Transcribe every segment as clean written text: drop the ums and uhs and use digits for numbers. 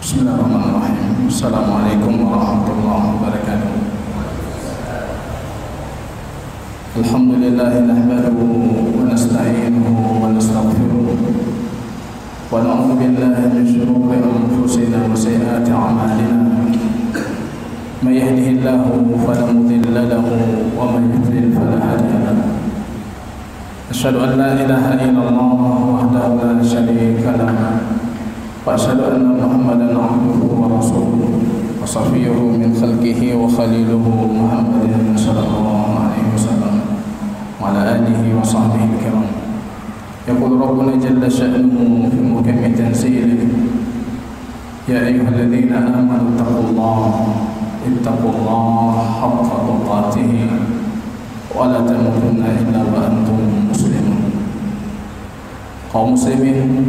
Bismillahirrahmanirrahim. Assalamualaikum warahmatullahi wabarakatuh. Alhamdulillah nahmaduhu wa nasta'inuhu wa nastaghfiruh wa na'udzu billahi min shururi anfusina wa sayyiati a'malina. May yahdihillahu fala mudilla lahu wa may yudlil fala hadiya lahu. Asyhadu an la ilaha illallah wahdahu la syarika lahu وأشهد أن محمدا عبده ورسوله وصفيه من خلقه وخليله محمد صلى الله عليه وسلم وعلى آله وصحبه الكرام. يقول ربنا جل شأنه في محكم تنزيله: يا أيها الذين آمنوا اتقوا الله حق تقاته ولا تموتن إلا وأنتم مسلمون. Kaum muslimin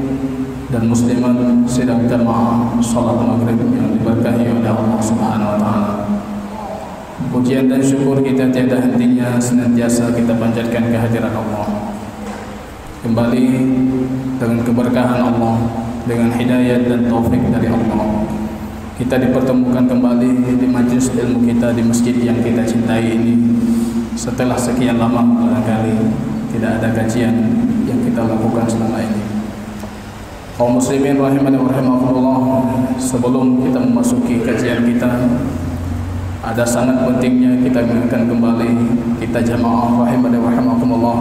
dan muslimat sedang jamaah salat maghrib yang diberkahi oleh Allah Subhanahu wa taala. Pujian dan syukur kita tiada hentinya senantiasa kita panjatkan kehadiran Allah. Kembali dengan keberkahan Allah, dengan hidayah dan taufik dari Allah, kita dipertemukan kembali di majlis ilmu kita di masjid yang kita cintai ini. Setelah sekian lama barangkali tidak ada kajian yang kita lakukan selama ini. Kaum muslimin rahimani wa rahimakumullah, sebelum kita memasuki kajian kita, ada sangat pentingnya kita mengingatkan kembali kita jamaah rahimani wa rahimakumullah,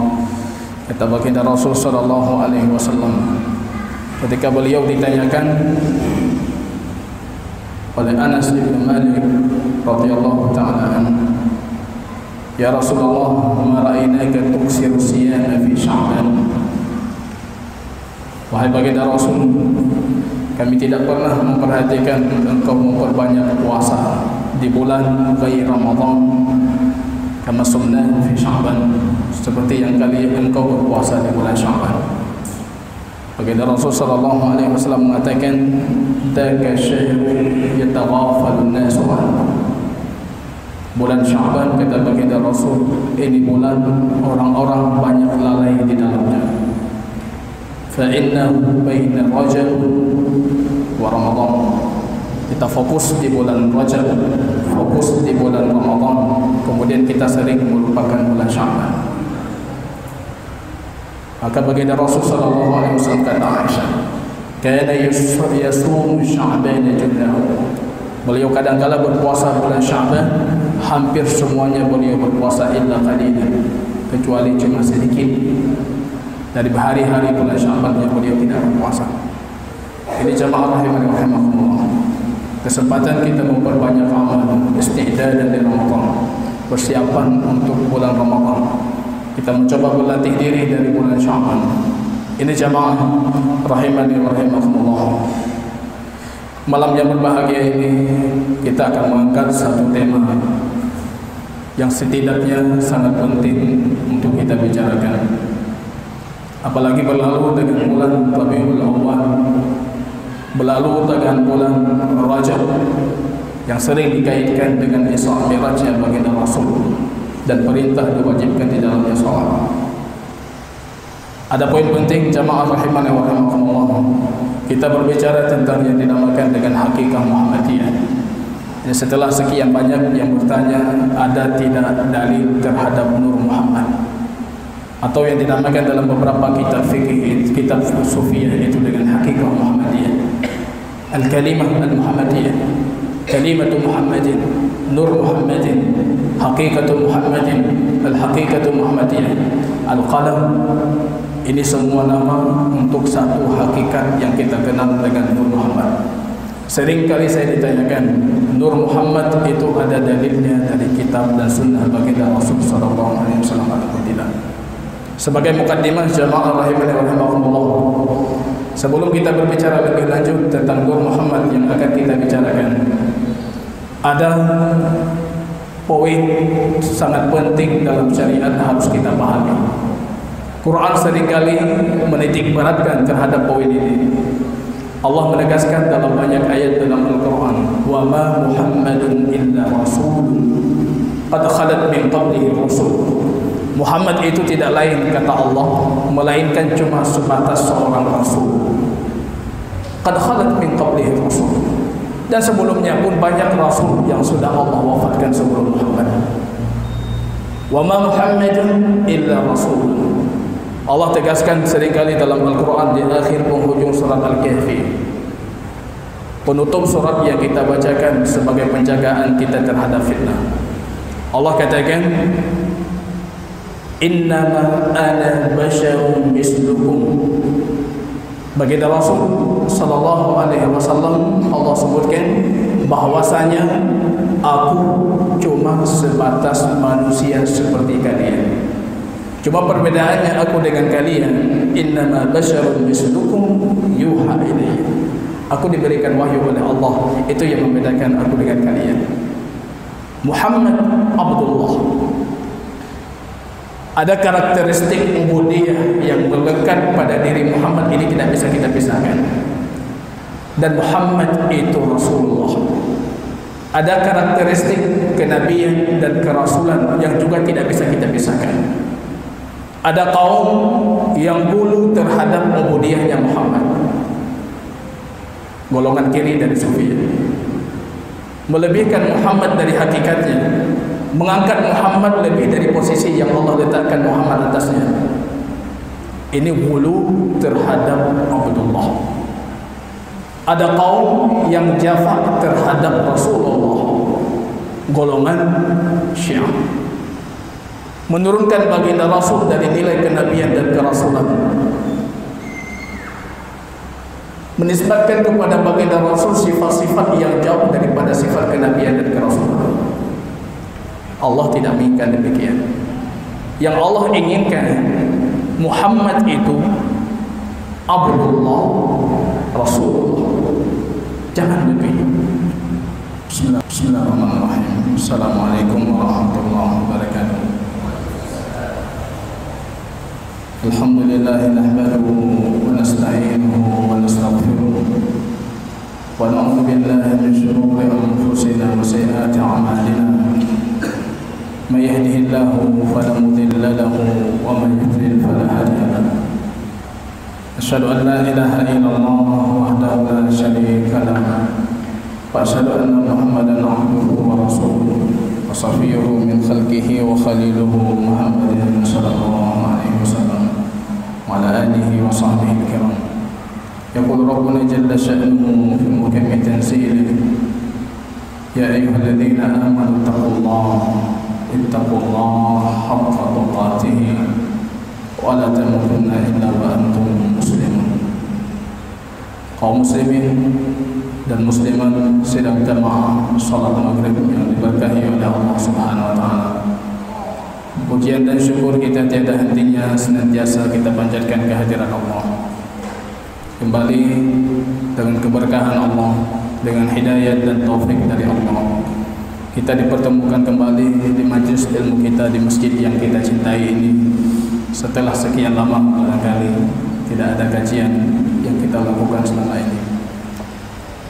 kata baginda Rasul sallallahu alaihi wasallam ketika beliau ditanyakan oleh Anas bin Malik radhiyallahu taala anhu, ya Rasulullah, ma ra'ainaka tuksiru siyama fi Sya'ban. Wahai baginda Rasul, kami tidak pernah memperhatikan engkau memperbanyak puasa di bulan ghair Ramadan kama sunnah fi Sya'ban, seperti yang kali engkau berpuasa di bulan Sya'ban. Baginda Rasul sallallahu alaihi wasallam mengatakan, "Daka syahrun yataghafalu an-nasu anhu." Bulan Sya'ban, kata baginda Rasul, ini bulan orang-orang banyak lalai di dalamnya. Fa'innahu baina Rajab wa Ramadan. Kita fokus di bulan Rajab, fokus di bulan Ramadan, kemudian kita sering melupakan bulan Sya'ban. Maka baginda Rasul sallallahu alaihi wasallam kata Aisyah, kana yasumu Sya'ban jullahu. Beliau kadang-kala berpuasa bulan Sya'ban, hampir semuanya beliau berpuasa illa qalilan, kecuali cuma sedikit dari hari-hari bulan Sya'ban yang beliau tidak berpuasa. Ini jamaah rahimani wa rahimakumullah, kesempatan kita memperbanyak amal isti'dadan di Ramadan, persiapan untuk bulan Ramadan. Kita mencoba berlatih diri dari bulan Sya'ban. Ini jamaah rahimani wa rahimakumullah, malam yang berbahagia ini kita akan mengangkat satu tema yang setidaknya sangat penting untuk kita bicarakan. Apalagi berlalu dengan bulan Rabiul Awwal, berlalu dengan bulan Rajab yang sering dikaitkan dengan Isra Mi'rajnya baginda Rasul dan perintah diwajibkan di dalamnya salat. Ada poin penting jamaah rahimani wa rahimakumullah. Kita berbicara tentang yang dinamakan dengan hakikat Muhammadiyah. Jadi setelah sekian banyak yang bertanya, ada tidak dalil terhadap Nur Muhammad, atau yang dinamakan dalam beberapa kitab fikih, kitab sufiyah, itu dengan hakikat Muhammadiyah. Al-kalimah al-Muhammadiyah, kalimatu Muhammadin, Nur Muhammadin, hakikatu Muhammadin, al-hakikatu Muhammadiyah, al-qalam. Ini semua nama untuk satu hakikat yang kita kenal dengan Nur Muhammad. Sering kali saya ditanyakan, Nur Muhammad itu ada dalilnya dari kitab dan sunnah baginda Rasul sallallahu alaihi wasallam atau tidak? Sebagai mukaddimah jamaah rahimani wa rahimakumullah, sebelum kita berbicara lebih lanjut tentang Nur Muhammad yang akan kita bicarakan, ada poin sangat penting dalam syariat harus kita pahami. Quran seringkali menitik beratkan terhadap poin ini. Allah menegaskan dalam banyak ayat dalam Al-Quran, wa ma Muhammadun illa rasulun qad khalat min qablihi rusul. Muhammad itu tidak lain, kata Allah, melainkan cuma sebatas seorang rasul. Qad khalat min qablihi rusul. Dan sebelumnya pun banyak rasul yang sudah Allah wafatkan sebelum Muhammad. Wa ma Muhammadun illa rasul. Allah tegaskan seringkali dalam Al-Quran di akhir penghujung surat Al-Kahfi, penutup surat yang kita bacakan sebagai penjagaan kita terhadap fitnah. Allah katakan, innama ana basyarun mislukum. Baginda Rasul sallallahu alaihi wasallam, Allah sebutkan bahwasanya aku cuma sebatas manusia seperti kalian. Cuma perbedaannya aku dengan kalian, innama basyarun mislukum yuha ilayya. Aku diberikan wahyu oleh Allah, itu yang membedakan aku dengan kalian. Muhammad Abdullah. Ada karakteristik ubudiyah yang melekat pada diri Muhammad, ini tidak bisa kita pisahkan. Dan Muhammad itu Rasulullah. Ada karakteristik kenabian dan kerasulan yang juga tidak bisa kita pisahkan. Ada kaum yang bulu terhadap ubudiyahnya Muhammad, golongan kiri dari Sufiyah, melebihkan Muhammad dari hakikatnya, mengangkat Muhammad lebih dari posisi yang Allah letakkan Muhammad atasnya. Ini bulu terhadap Abdullah. Ada kaum yang jafa terhadap Rasulullah, golongan Syiah, menurunkan baginda Rasul dari nilai kenabian dan kerasulan, menisbatkan kepada baginda Rasul sifat-sifat yang jauh daripada sifat kenabian dan kerasulan. Allah tidak menginginkan demikian. Yang Allah inginkan, Muhammad itu Abdullah Rasulullah, jangan lebih. Bismillahirrahmanirrahim. Assalamualaikum warahmatullahi wabarakatuh. Alhamdulillah nahmaduhu wa nasta'inuhu wa nastaghfiruh wa na'udzu billahi min shururi anfusina wa sayyiati a'malina. May yahdihillahu fala mudilla lahu wa may yudlil fala hadiya lahu. Asyhadu an la ilaha illallah wahdahu la syarika lahu wa asyhadu anna Muhammadan 'abduhu wa rasuluh wa safiyyuhu min khalqihi wa khaliluhu Muhammadin sallallahu alaihi wasallam وعلى آله وصحبه الكرام. يقول ربنا جل شأنه في محكم تنزيله يا أيها الذين آمنوا اتقوا الله حق تقاته ولا تموتن إلا وأنتم مسلمون. Kaum muslimin dan muslimat sedang jamaah salat maghrib yang diberkahi oleh Allah Subhanahu wa taala. Pujian dan syukur kita tiada hentinya senantiasa kita panjatkan kehadiran Allah. Kembali dengan keberkahan Allah, dengan hidayah dan taufik dari Allah, kita dipertemukan kembali di majlis ilmu kita di masjid yang kita cintai ini. Setelah sekian lama barangkali tidak ada kajian yang kita lakukan selama ini.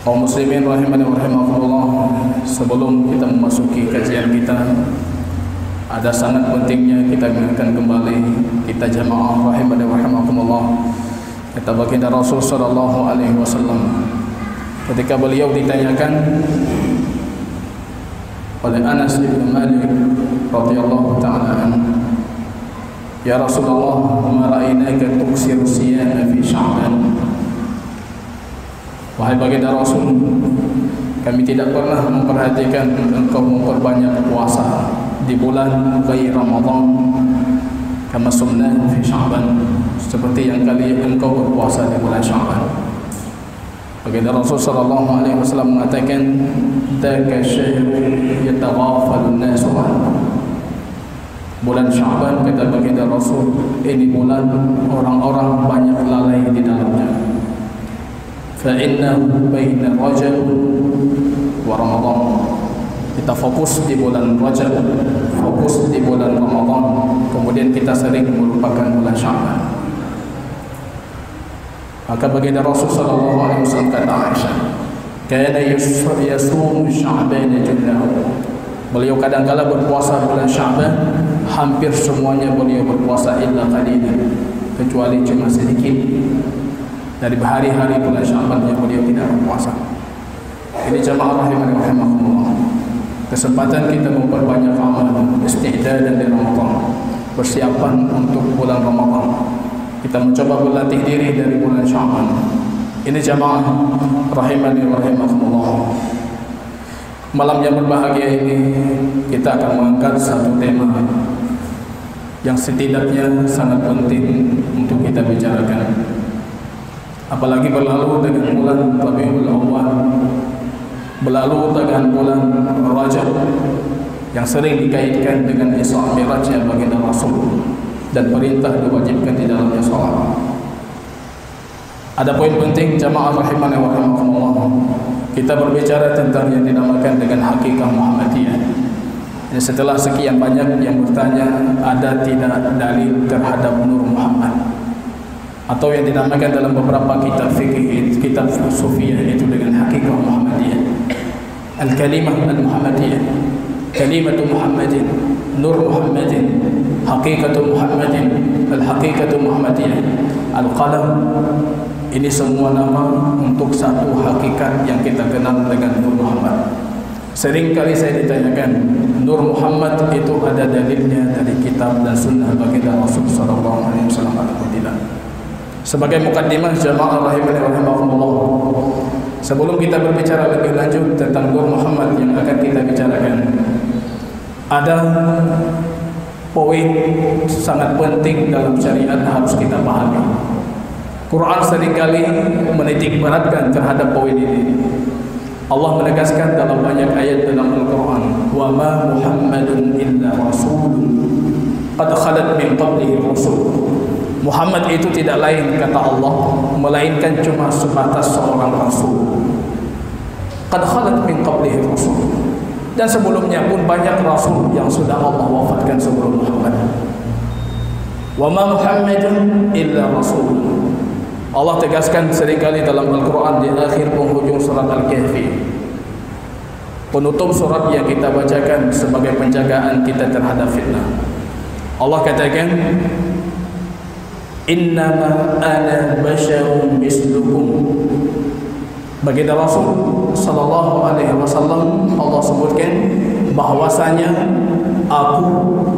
Kaum muslimin rahimani wa rahimakumullah, sebelum kita memasuki kajian kita, ada sangat pentingnya kita ingatkan kembali kita jamaah rahimani wa rahimakumullah, kata baginda Rasul sallallahu alaihi wasallam ketika beliau ditanyakan oleh Anas bin Malik radhiyallahu taala anhu, ya Rasulullah, ma ra'ainaka tuksiru siyama fi Sya'ban. Wahai baginda Rasul, kami tidak pernah memperhatikan engkau memperbanyak puasa di bulan ghair Ramadan kama sumna fi Sya'ban, seperti yang kali engkau berpuasa di bulan Sya'ban. Baginda Rasul sallallahu alaihi wasallam mengatakan, "Dzaka syahrun yataghafalun nasu an." Bulan Sya'ban, kata baginda Rasul, ini bulan orang-orang banyak lalai di dalamnya. Fa innahu baina Rajab wa Ramadan. Kita fokus di bulan Rajab, fokus di bulan Ramadan, kemudian kita sering melupakan bulan Sya'ban. Maka baginda Rasul sallallahu alaihi wasallam kata Aisyah, kana yasumu Sya'ban jullahu. Beliau kadang-kala berpuasa bulan Sya'ban, hampir semuanya beliau berpuasa illa qalilan, kecuali cuma sedikit dari hari-hari bulan Sya'ban yang beliau tidak berpuasa. Ini jamaah rahimani rahimakumullah, kesempatan kita memperbanyak amal isti'dadan di Ramadan, persiapan untuk bulan Ramadan. Kita mencoba berlatih diri dari bulan Sya'ban. Ini jamaah rahimani rahimakumullah, malam yang berbahagia ini kita akan mengangkat satu tema yang setidaknya sangat penting untuk kita bicarakan. Apalagi berlalu dengan bulan Rabiul Awwal, berlalu dengan bulan Rajab yang sering dikaitkan dengan Isra Mi'rajnya baginda Rasul dan perintah diwajibkan di dalamnya salat. Ada poin penting jamaah rahimani wa rahimakumullah. Kita berbicara tentang yang dinamakan dengan hakikat Muhammadiyah. Ini setelah sekian banyak yang bertanya, ada tidak dalil terhadap Nur Muhammad, atau yang dinamakan dalam beberapa kitab fikih, kitab sufiyah, itu dengan hakikat Muhammadiyah. Al-kalimah al-Muhammadiyah, kalimatu Muhammadin, Nur Muhammadin, hakikatu Muhammadin, al-hakikatu Muhammadiyah, al-qalam. Ini semua nama untuk satu hakikat yang kita kenal dengan Nur Muhammad. Sering kali saya ditanyakan, Nur Muhammad itu ada dalilnya dari kitab dan sunnah baginda Rasul sallallahu alaihi wasallam atau tidak? Sebagai mukaddimah jamaah rahimani rahimakumullah, sebelum kita berbicara lebih lanjut tentang Nur Muhammad yang akan kita bicarakan, ada poin sangat penting dalam syariat harus kita pahami. Quran seringkali menitik beratkan terhadap poin ini. Allah menegaskan dalam banyak ayat dalam Al-Quran, wa ma Muhammadun illa rasulun qad khalat min qablihi rusul. Muhammad itu tidak lain, kata Allah, melainkan cuma sebatas seorang rasul. Qad khalat min qablihi rusul. Dan sebelumnya pun banyak rasul yang sudah Allah wafatkan sebelum Muhammad. Wa ma Muhammadun illa rasul. Allah tegaskan seringkali dalam Al-Quran di akhir penghujung surat Al-Kahfi, penutup surat yang kita bacakan sebagai penjagaan kita terhadap fitnah. Allah katakan, innama ana basyarun mislukum. Baginda Rasul sallallahu alaihi wasallam, Allah sebutkan bahwasanya aku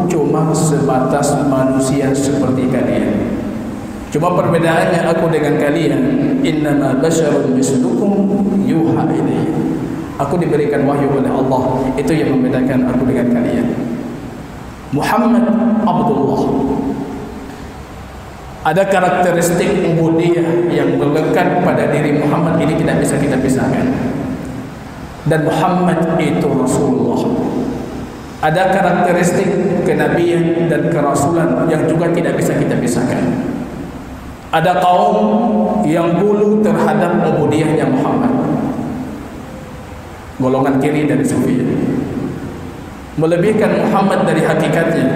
cuma sebatas manusia seperti kalian. Cuma perbedaannya aku dengan kalian, innama basyarun mislukum yuha ilayya. Aku diberikan wahyu oleh Allah, itu yang membedakan aku dengan kalian. Muhammad Abdullah. Ada karakteristik ubudiyah yang melekat pada diri Muhammad, ini tidak bisa kita pisahkan. Dan Muhammad itu Rasulullah. Ada karakteristik kenabian dan kerasulan yang juga tidak bisa kita pisahkan. Ada kaum yang bulu terhadap ubudiyahnya Muhammad, golongan kiri dari Sufiyah, melebihkan Muhammad dari hakikatnya,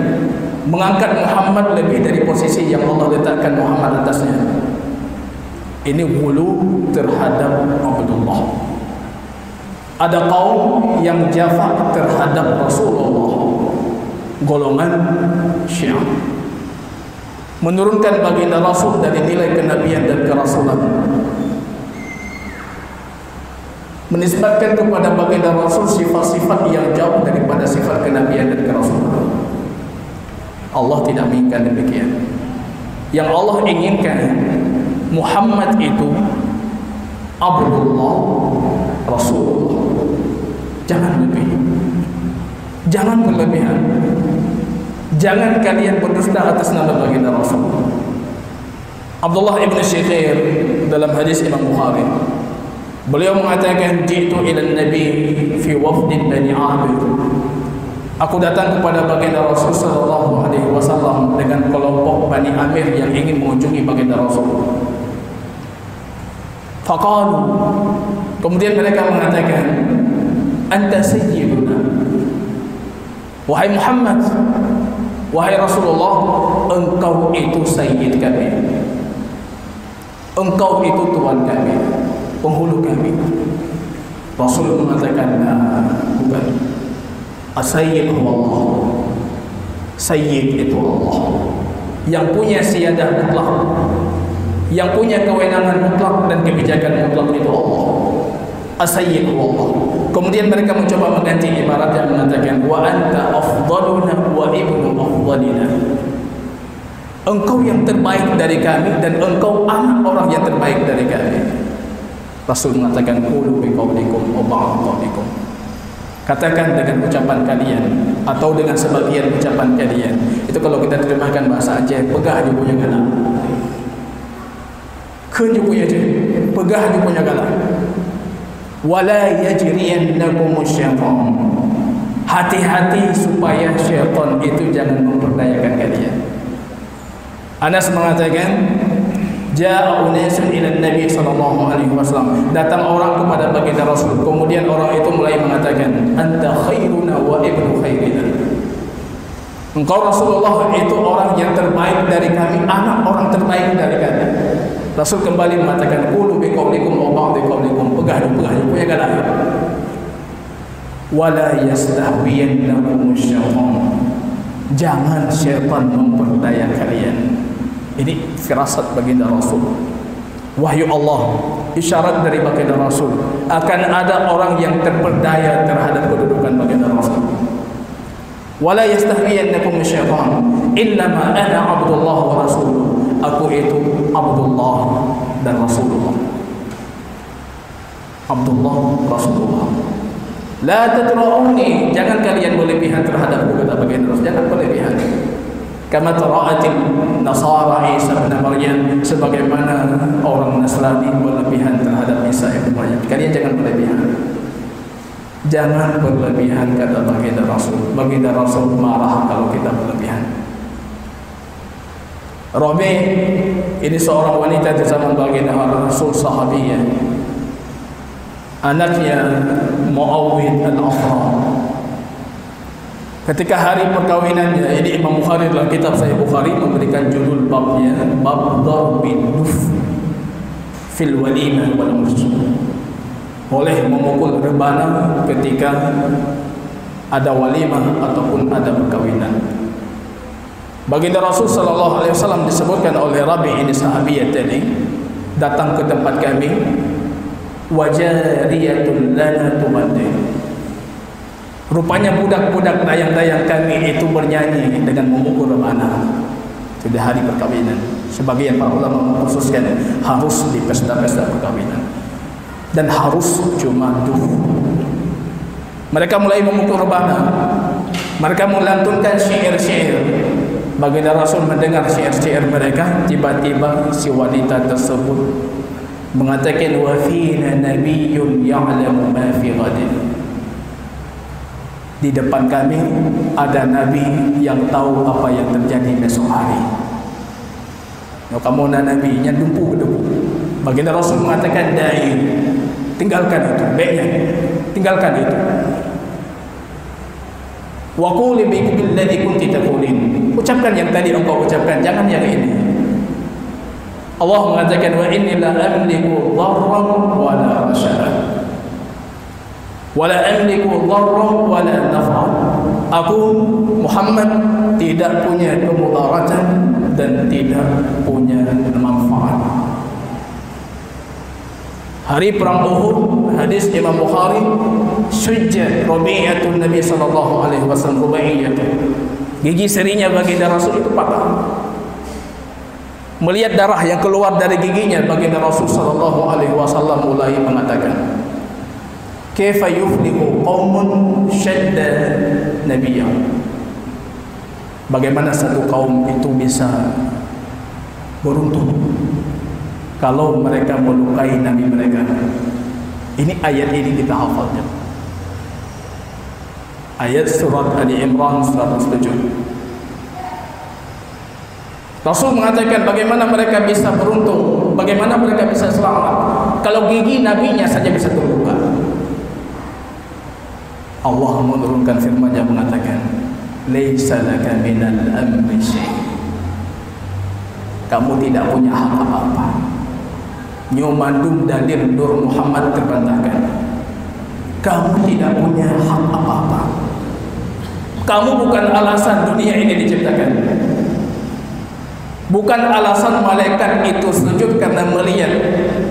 mengangkat Muhammad lebih dari posisi yang Allah letakkan Muhammad atasnya. Ini bulu terhadap Abdullah. Ada kaum yang jafa terhadap Rasulullah, golongan Syiah, menurunkan baginda Rasul dari nilai kenabian dan kerasulan, menisbatkan kepada baginda Rasul sifat-sifat yang jauh daripada sifat kenabian dan kerasulan. Allah tidak menginginkan demikian. Yang Allah inginkan, Muhammad itu Abdullah Rasulullah. Jangan lebih, jangan berlebihan. Jangan kalian berdusta atas nama baginda Rasul. Abdullah ibn Syikhir dalam hadis Imam Bukhari, beliau mengatakan, jitu ila Nabi fi wafdin Bani Amir. Aku datang kepada baginda Rasul sallallahu alaihi wasallam dengan kelompok Bani Amir yang ingin mengunjungi baginda Rasul. Faqalu, kemudian mereka mengatakan, anta sayyiduna. Wahai Muhammad, wahai Rasulullah, engkau itu sayyid kami, engkau itu tuan kami, penghulu kami. Rasul mengatakan, bukan. As-sayyid Allah. Sayyid itu Allah, yang punya siyadah mutlak, yang punya kewenangan mutlak dan kebijakan mutlak itu Allah. as-sayyid Allah. Kemudian mereka mencoba mengganti ibarat yang mengatakan wa anta afdaluna wa ibnu afdalina. Engkau yang terbaik dari kami dan engkau anak orang yang terbaik dari kami. Rasul mengatakan qulu bi qaulikum wa ba'd qaulikum. Katakan dengan ucapan kalian atau dengan sebagian ucapan kalian. Itu kalau kita terjemahkan bahasa Aceh, pegah dia punya galah. Keun dia punya je, pegah dia punya galah. Wala yajriyannakum syaitan. Hati-hati supaya syaitan itu jangan memperdayakan kalian. Anas mengatakan Ja'a unasun ila Nabi sallallahu alaihi wasallam. Datang orang kepada baginda Rasul. Kemudian orang itu mulai mengatakan, "Anta khairuna wa ibnu khairina." Engkau Rasulullah itu orang yang terbaik dari kami, anak orang terbaik dari kami. Rasul kembali mengatakan, "Qulu bi qaulikum wa ba'd qaulikum." Pegah punya galah. Wala yastahwiyannakum syaitan. Jangan syaitan memperdaya kalian. Ini firasat baginda Rasul, wahyu Allah, isyarat dari baginda Rasul akan ada orang yang terperdaya terhadap kedudukan baginda Rasul. Wala yastahwiyannakum syaitan innama ana abdullah wa rasuluh. Aku itu Abdullah dan Rasulullah. Abdullah Rasulullah. La tatra'uni, jangan kalian berlebihan terhadap kata baginda Rasul, jangan berlebihan. Kama tara'atil Nasara Isa bin Maryam, sebagaimana orang Nasrani berlebihan terhadap Isa bin Maryam. Kalian jangan berlebihan. Jangan berlebihan kata baginda Rasul. Baginda Rasul marah kalau kita berlebihan. Rabi ini seorang wanita di zaman baginda Rasul, sahabiyah. Anaknya Muawwid al-Afra. Ketika hari perkahwinannya, ini Imam Bukhari dalam kitab Sahih Bukhari memberikan judul babnya, bab darbin duf fil walimah wal mursum. Boleh memukul rebana ketika ada walimah ataupun ada perkahwinan. Baginda Rasul sallallahu alaihi wasallam disebutkan oleh Rabi ini sahabiyah tadi, datang ke tempat kami, wajariyatun lana tumaddi. Rupanya budak-budak dayang-dayang kami itu bernyanyi dengan memukul rebana. Sudah hari perkawinan. Sebagian para ulama mengkhususkan harus di pesta-pesta perkawinan dan harus cuma duh. Mereka mulai memukul rebana. Mereka melantunkan syair-syair. Baginda Rasul mendengar syair-syair mereka, tiba-tiba si wanita tersebut mengatakan, wa fina nabiyyun ya'lamu ma fi ghadin. Di depan kami ada nabi yang tahu apa yang terjadi besok hari. Kalau kamu nak nabi yang dumpu. Baginda Rasul mengatakan, dai, tinggalkan itu, baiknya tinggalkan itu. Wa qul billadhi kunti taqulin. Ucapkan yang tadi engkau ucapkan, jangan yang ini. Allah mengatakan, wa inni la amliku dharran wa la rashada. Wala amliku dharran wala naf'an. Aku Muhammad tidak punya kemudaratan dan tidak punya manfaat. Hari perang Uhud, hadis Imam Bukhari, sujjat Rabi'atun Nabi sallallahu alaihi wasallam, Rubaiyah. Gigi serinya baginda Rasul itu patah. Melihat darah yang keluar dari giginya, baginda Rasul sallallahu alaihi wasallam mulai mengatakan, kaifa yuflihu qaumun shadda nabiyyahum. Bagaimana satu kaum itu bisa beruntung kalau mereka melukai nabi mereka. Ini ayat ini kita hafalnya. Ayat surat Ali Imran 107. Rasul mengatakan bagaimana mereka bisa beruntung, bagaimana mereka bisa selamat kalau gigi nabinya saja bisa terluka. Allah menurunkan firman-Nya mengatakan, laisa laka minal amri syai'. Kamu tidak punya hak apa-apa. Nyomandum dalil Nur Muhammad terbantahkan. Kamu tidak punya hak apa-apa. Kamu bukan alasan dunia ini diciptakan. Bukan alasan malaikat itu sujud karena melihat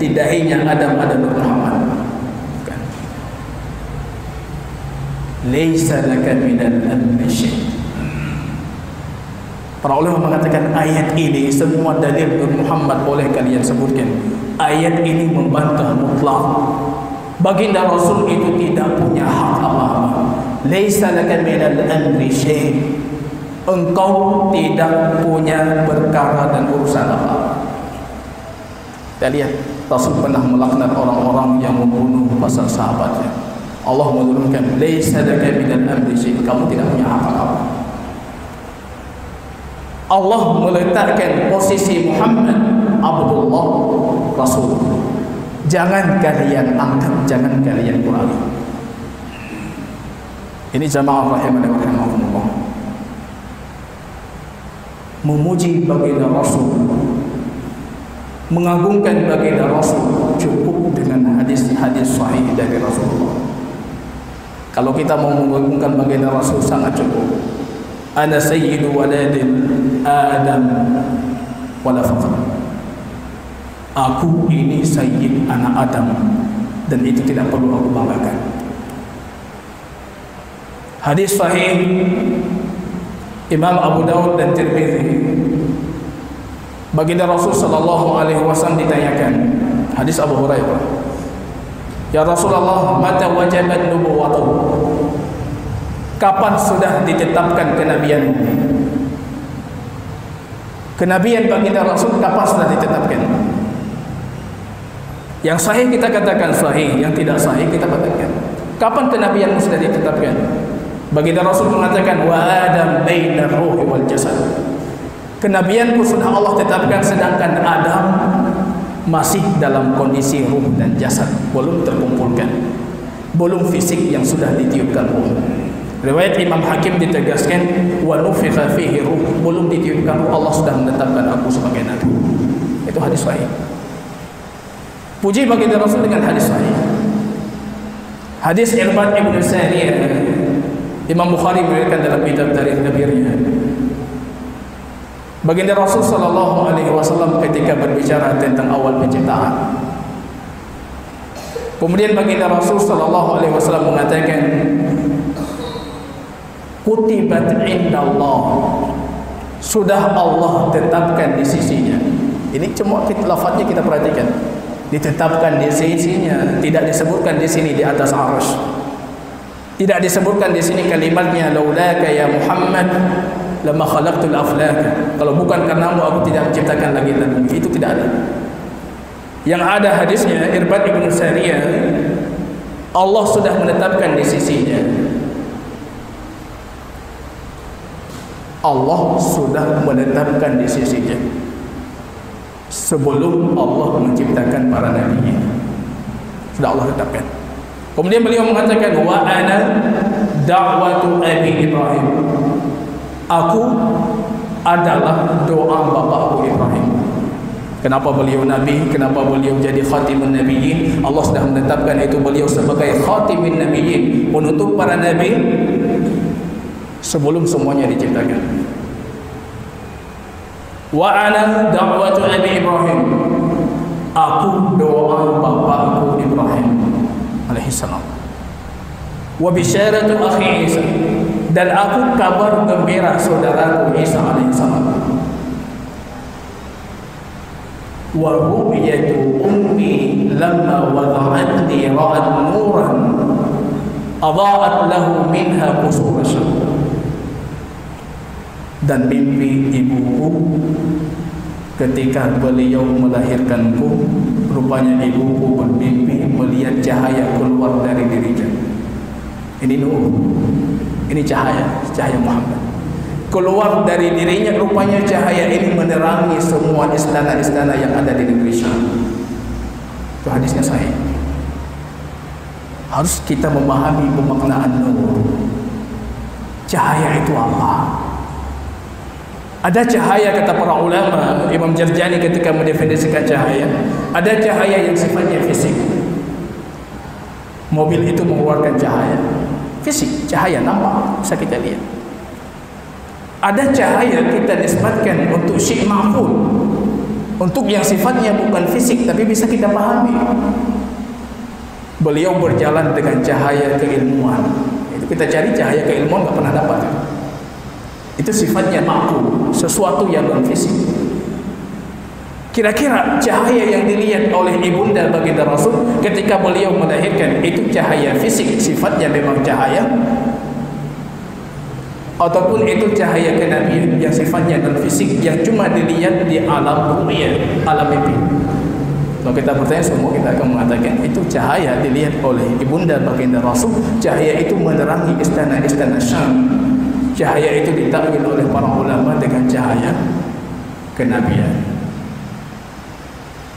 di dahinya Adam ada Nur Muhammad. Bukan. laisa laka minal amri syai'. Para ulama mengatakan ayat ini semua dalil Muhammad boleh kalian sebutkan. Ayat ini membantah mutlak. Baginda Rasul itu tidak punya hak apa-apa. Laisa laka minal amri syai'. Engkau tidak punya perkara dan urusan apa-apa. Kita lihat Rasul pernah melaknat orang-orang yang membunuh pasal sahabatnya. Allah menurunkan laisa laka minal amri syai'. Kamu tidak punya hak apa-apa. Allah meletakkan posisi Muhammad Abdullah Rasul. Jangan kalian angkat, jangan kalian kurangi. Ini jamaah rahimani wa rahimakumullah. Memuji baginda Rasul, mengagungkan baginda Rasul cukup dengan hadis-hadis sahih dari Rasulullah. Kalau kita mau mengagungkan baginda Rasul sangat cukup. Ana sayyidu waladin Adam wala faqr. Aku ini sayyid anak Adam dan itu tidak perlu aku banggakan. Hadis sahih Imam Abu Daud dan Tirmidzi. Baginda Rasul sallallahu alaihi wasallam ditanyakan, hadis Abu Hurairah, ya Rasulullah, mata wajabat nubuwwatuh? Kapan sudah ditetapkan kenabian? Kenabian baginda Rasul kapan sudah ditetapkan? Yang sahih kita katakan sahih, yang tidak sahih kita katakan. Kapan kenabian sudah ditetapkan? Baginda Rasul mengatakan wa Adam bainar ruhi wal jasad. Kenabianku sudah Allah tetapkan sedangkan Adam masih dalam kondisi ruh dan jasad, belum terkumpulkan, belum fisik yang sudah ditiupkan ruh. Riwayat Imam Hakim ditegaskan wa nufikha fihi ruh, belum ditiupkan ruh Allah sudah menetapkan aku sebagai nabi. Itu hadis sahih. Puji baginda Rasul dengan hadis sahih. Hadis Irbad ibn Sariyah, Imam Bukhari meriwayatkan dalam kitab Tarikh Kabirnya. Baginda Rasul sallallahu alaihi wasallam ketika berbicara tentang awal penciptaan, kemudian baginda Rasul sallallahu alaihi wasallam mengatakan kutibat indallah, sudah Allah tetapkan di sisinya. Ini cuma lafaznya kita perhatikan, ditetapkan di sisinya, tidak disebutkan di sini di atas arsy, tidak disebutkan di sini kalimatnya laulaka ya Muhammad lama khalaqtul aflaka, kalau bukan karenamu aku tidak menciptakan langit dan bumi. Itu tidak ada. Yang ada hadisnya Irbad ibn Sariyah, Allah sudah menetapkan di sisinya. Allah sudah menetapkan di sisinya sebelum Allah menciptakan para nabi. Sudah Allah tetapkan. Kemudian beliau mengatakan wa ana da'watu abi Ibrahim. Aku adalah doa bapakku Ibrahim. Kenapa beliau nabi? Kenapa beliau jadi khatimun nabiyyin? Allah sudah menetapkan itu beliau sebagai khatimun nabiyyin, penutup para nabi sebelum semuanya diciptakan. Wa ana da'watu abi Ibrahim. Aku doa bapakku Ibrahim alaihissalam. Wa bisyaratu akhi Isa, dan aku kabar gembira saudaraku Isa alaihissalam. Wa ru'yatu ummi lamma wada'atni ra'at nuran adha'at lahu minha qusur syams. Dan mimpi ibuku ketika beliau melahirkanku, rupanya ibuku bermimpi melihat cahaya keluar dari dirinya. Ini nur, ini cahaya Muhammad keluar dari dirinya. Rupanya cahaya ini menerangi semua istana-istana yang ada di negeri Syam. Itu hadisnya sahih. Harus kita memahami pemaknaan nur. Cahaya itu apa? Ada cahaya, kata para ulama, Imam Jarjani ketika mendefinisikan cahaya, ada cahaya yang sifatnya fisik. Mobil itu mengeluarkan cahaya fisik, cahaya nampak, bisa kita lihat. Ada cahaya kita nisbatkan untuk syai' ma'qul, untuk yang sifatnya bukan fisik tapi bisa kita pahami. Beliau berjalan dengan cahaya keilmuan. Itu kita cari cahaya keilmuan nggak pernah dapat. Itu sifatnya makhluk, sesuatu yang non fisik. Kira-kira cahaya yang dilihat oleh ibunda baginda Rasul ketika beliau melahirkan itu cahaya fisik, sifatnya memang cahaya, ataupun itu cahaya kenabian yang sifatnya non fisik yang cuma dilihat di alam ru'yah, alam mimpi. Kalau kita bertanya, semua kita akan mengatakan itu cahaya dilihat oleh ibunda baginda Rasul. Cahaya itu menerangi istana-istana Syam. Cahaya itu ditakwil oleh para ulama dengan cahaya kenabian.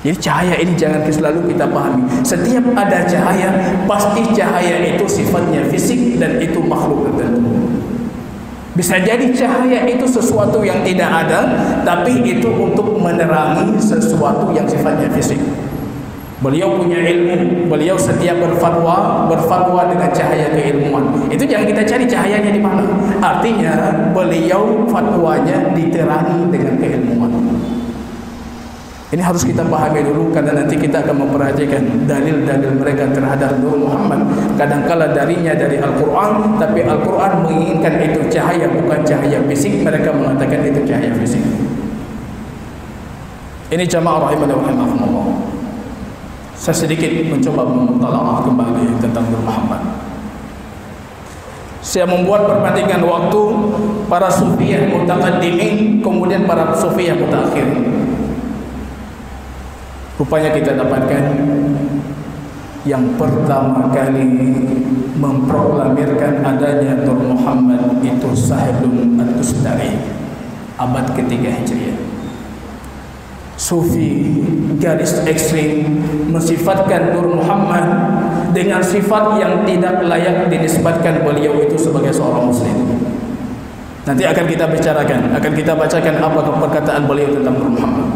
Jadi cahaya ini jangan selalu kita pahami. Setiap ada cahaya, pasti cahaya itu sifatnya fisik dan itu makhluk tertentu. Bisa jadi cahaya itu sesuatu yang tidak ada, tapi itu untuk menerangi sesuatu yang sifatnya fisik. Beliau punya ilmu, beliau setiap berfatwa dengan cahaya keilmuan. Itu jangan kita cari cahayanya di mana. Artinya beliau fatwanya diterangi dengan keilmuan. Ini harus kita pahami dulu, karena nanti kita akan memperhatikan dalil-dalil mereka terhadap Nur Muhammad. Kadangkala darinya dari Al-Quran, tapi Al-Quran menginginkan itu cahaya, bukan cahaya fisik. Mereka mengatakan itu cahaya fisik. Ini jamaah rahimah wa rahimakumullah. Saya sedikit mencoba memutalaah kembali tentang Nur Muhammad. Saya membuat perbandingan waktu para sufiyah mutaqaddimin kemudian para sufiyah mutaakhirin. Rupanya kita dapatkan yang pertama kali memproklamirkan adanya Nur Muhammad itu Sahibun At-Tustari, abad ketiga Hijriah. Sufi garis ekstrim mensifatkan Nur Muhammad dengan sifat yang tidak layak dinisbatkan beliau itu sebagai seorang muslim. Nanti akan kita bicarakan, akan kita bacakan apa perkataan beliau tentang Nur Muhammad.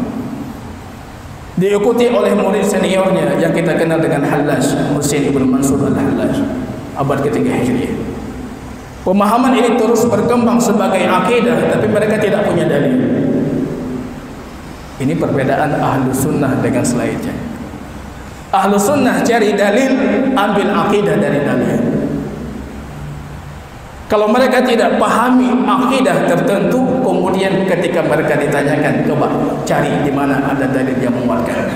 Diikuti oleh murid seniornya yang kita kenal dengan Hallaj, Husain ibn Mansur al-Hallaj, abad ketiga Hijriah. Pemahaman ini terus berkembang sebagai akidah, tapi mereka tidak punya dalil. Ini perbedaan ahlu sunnah dengan selainnya. Ahlu sunnah cari dalil, ambil akidah dari dalil. Kalau mereka tidak pahami akidah tertentu, kemudian ketika mereka ditanyakan, coba cari di mana ada dalil yang menguatkan.